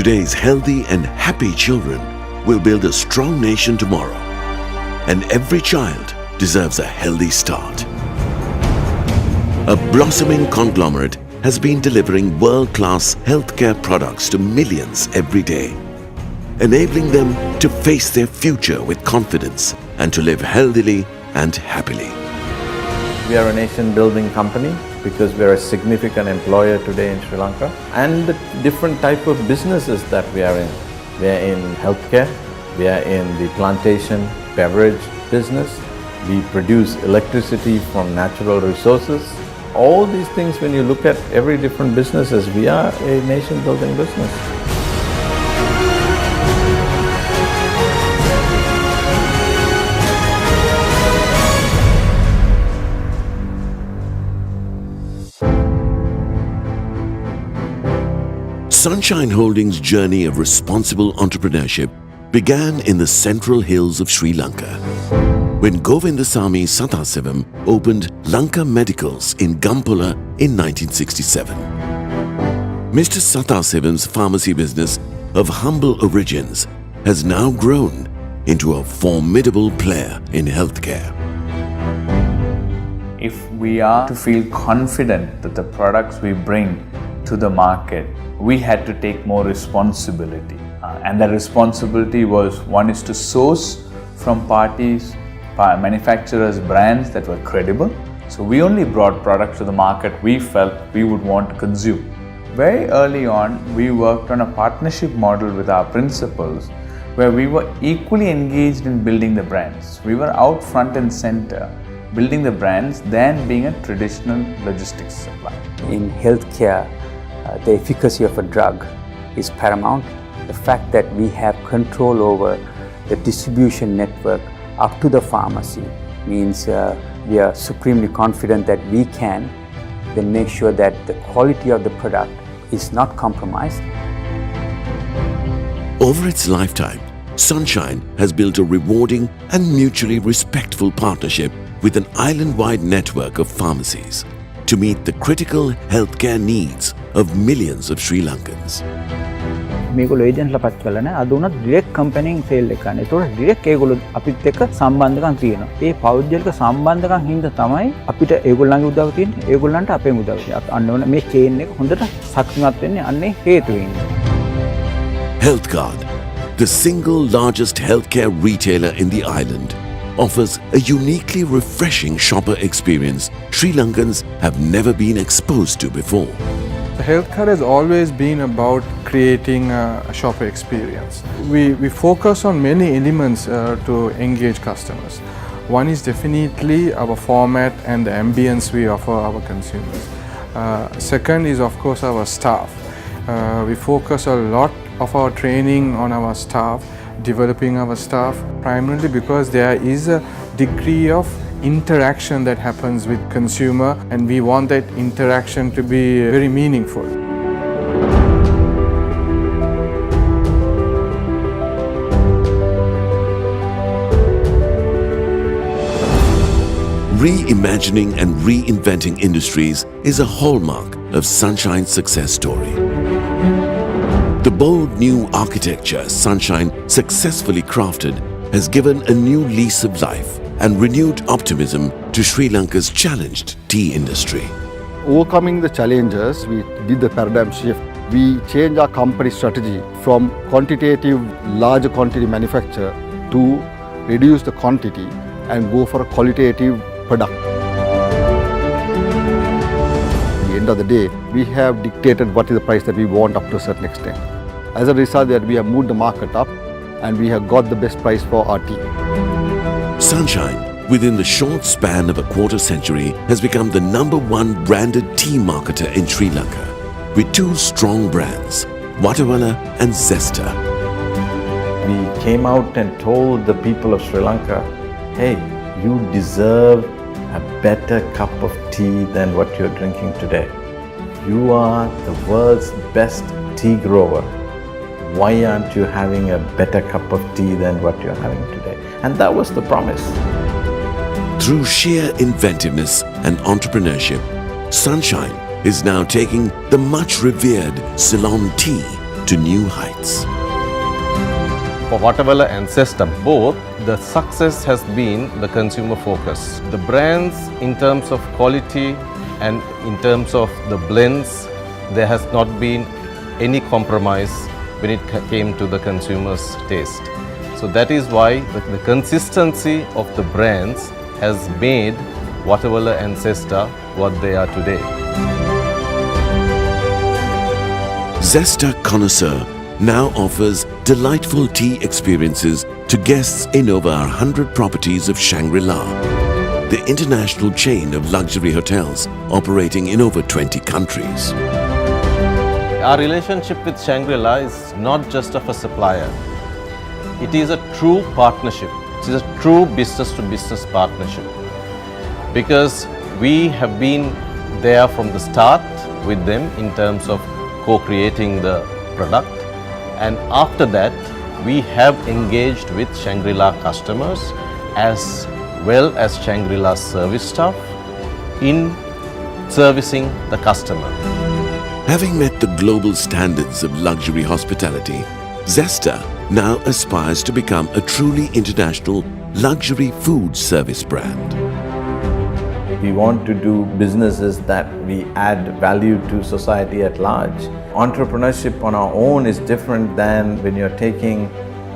Today's healthy and happy children will build a strong nation tomorrow. And every child deserves a healthy start. A blossoming conglomerate has been delivering world-class healthcare products to millions every day, enabling them to face their future with confidence and to live healthily and happily. We are a nation-building company because we are a significant employer today in Sri Lanka, and the different type of businesses that we are in. We are in healthcare, we are in the plantation beverage business, we produce electricity from natural resources. All these things, when you look at every different businesses, we are a nation-building business. Sunshine Holdings' journey of responsible entrepreneurship began in the central hills of Sri Lanka, when Govindasamy Sathasivam opened Lanka Medicals in Gampula in 1967. Mr. Sathasivam's pharmacy business of humble origins has now grown into a formidable player in healthcare. If we are to feel confident that the products we bring to the market, we had to take more responsibility. And that responsibility was, one is to source from parties, manufacturers, brands that were credible. So we only brought products to the market we felt we would want to consume. Very early on, we worked on a partnership model with our principals where we were equally engaged in building the brands. We were out front and center building the brands than being a traditional logistics supplier. In healthcare, the efficacy of a drug is paramount. The fact that we have control over the distribution network up to the pharmacy means we are supremely confident that we can then make sure that the quality of the product is not compromised. Over its lifetime, Sunshine has built a rewarding and mutually respectful partnership with an island-wide network of pharmacies to meet the critical healthcare needs of millions of Sri Lankans. මේගොල්ලෝ ඒජන්ට්ලා පත් කරලා නැහැ. අද උනත් direct කම්පැනිෙන් sale එක කරනවා. ඒතකොට direct ඒගොල්ලෝ අපිත් එක්ක සම්බන්ධකම් තියෙනවා. ඒ පෞද්ගලික සම්බන්ධකම් හින්දා තමයි අපිට ඒගොල්ලන්ගේ උදව් තියෙන්නේ. ඒගොල්ලන්ට අපේ උදව් තියෙනවා. අන්න ඕන මේ චේන් එක හොඳට ශක්තිමත් වෙන්නේ අන්නේ හේතුවෙන්. HealthGuard, the single largest healthcare retailer in the island, offers a uniquely refreshing shopper experience Sri Lankans have never been exposed to before. Healthcare has always been about creating a shopper experience. We focus on many elements to engage customers. One is definitely our format and the ambience we offer our consumers. Second is of course our staff. We focus a lot of our training on our staff, developing our staff, primarily because there is a degree of interaction that happens with consumer, and we want that interaction to be very meaningful. Reimagining and reinventing industries is a hallmark of Sunshine's success story. The bold new architecture Sunshine successfully crafted has given a new lease of life and renewed optimism to Sri Lanka's challenged tea industry. Overcoming the challenges, we did the paradigm shift. We changed our company strategy from quantitative, large quantity manufacture to reduce the quantity and go for a qualitative product. At the end of the day, we have dictated what is the price that we want up to a certain extent. As a result, that we have moved the market up and we have got the best price for our tea. Sunshine, within the short span of a quarter century, has become the #1 branded tea marketer in Sri Lanka, with 2 strong brands, Watawala and Zesta. We came out and told the people of Sri Lanka, hey, you deserve a better cup of tea than what you're drinking today. You are the world's best tea grower. Why aren't you having a better cup of tea than what you're having today? And that was the promise. Through sheer inventiveness and entrepreneurship, Sunshine is now taking the much revered Ceylon tea to new heights. For Waterwell and Zesta both, the success has been the consumer focus. The brands in terms of quality and in terms of the blends, there has not been any compromise when it came to the consumer's taste. So that is why the consistency of the brands has made Waterwell and Zesta what they are today. Zesta Connoisseur now offers delightful tea experiences to guests in over 100 properties of Shangri-La, the international chain of luxury hotels operating in over 20 countries. Our relationship with Shangri-La is not just of a supplier. It is a true partnership. It is a true business-to-business partnership, because we have been there from the start with them in terms of co-creating the product, and after that we have engaged with Shangri-La customers as well as Shangri-La service staff in servicing the customer. Having met the global standards of luxury hospitality, Zesta now aspires to become a truly international luxury food service brand. We want to do businesses that we add value to society at large. Entrepreneurship on our own is different than when you're taking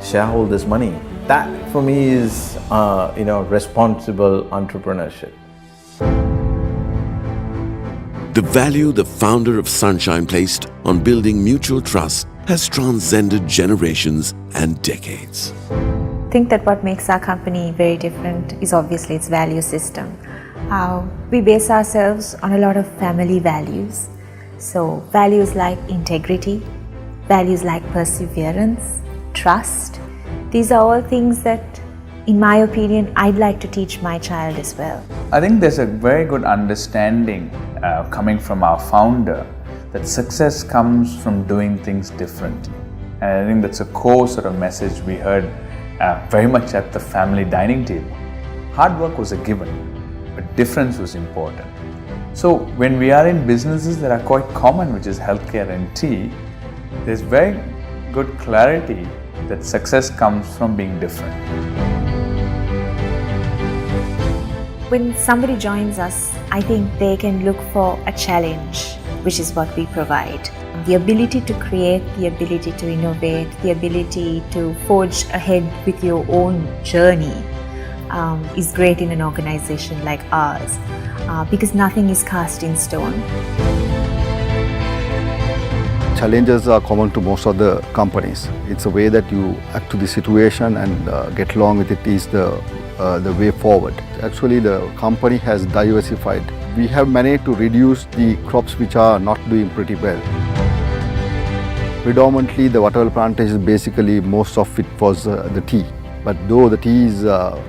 shareholders' money. That for me is responsible entrepreneurship. The value the founder of Sunshine placed on building mutual trust has transcended generations and decades. I think that what makes our company very different is obviously its value system. We base ourselves on a lot of family values. So values like integrity, values like perseverance, trust. These are all things that, in my opinion, I'd like to teach my child as well. I think there's a very good understanding coming from our founder that success comes from doing things differently. And I think that's a core sort of message we heard very much at the family dining table. Hard work was a given, but difference was important. So when we are in businesses that are quite common, which is healthcare and tea, there's very good clarity that success comes from being different. When somebody joins us, I think they can look for a challenge, which is what we provide. The ability to create, the ability to innovate, the ability to forge ahead with your own journey is great in an organization like ours, because nothing is cast in stone. Challenges are common to most of the companies. It's a way that you act to the situation and get along with it is the way forward. Actually, the company has diversified. We have managed to reduce the crops which are not doing pretty well. Predominantly, the Waterwell plantation, basically most of it was the tea. But though the tea is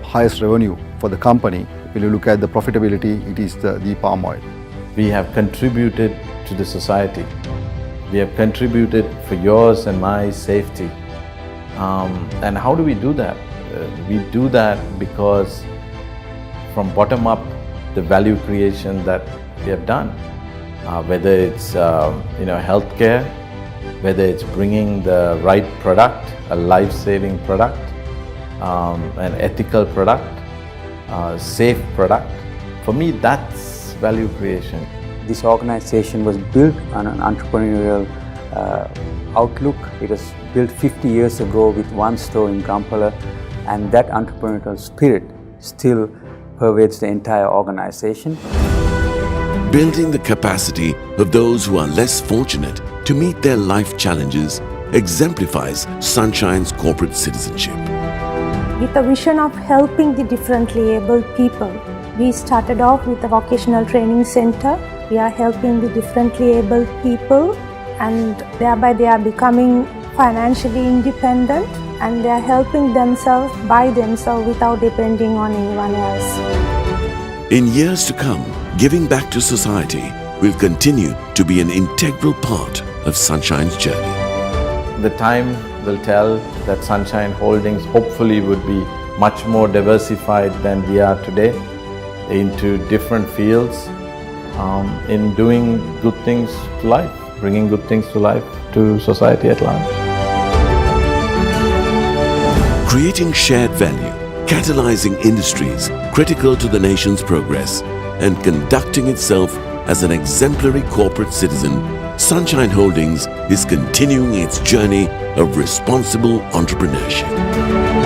highest revenue for the company, when you look at the profitability, it is the palm oil. We have contributed to the society. We have contributed for yours and my safety. And how do we do that? We do that because from bottom up, the value creation that we have done, whether it's healthcare, whether it's bringing the right product, a life-saving product, an ethical product, safe product. For me, that's value creation. This organization was built on an entrepreneurial outlook. It was built 50 years ago with one store in Kampala, and that entrepreneurial spirit still pervades the entire organization. Building the capacity of those who are less fortunate to meet their life challenges exemplifies Sunshine's corporate citizenship. With a vision of helping the differently abled people, we started off with a vocational training center. We are helping the differently abled people, and thereby they are becoming financially independent, and they are helping themselves by themselves without depending on anyone else. In years to come, giving back to society will continue to be an integral part of Sunshine's journey. The time will tell that Sunshine Holdings hopefully would be much more diversified than we are today into different fields in doing good things to life. bringing good things to life to society at large. Creating shared value, catalyzing industries critical to the nation's progress, and conducting itself as an exemplary corporate citizen, Sunshine Holdings is continuing its journey of responsible entrepreneurship.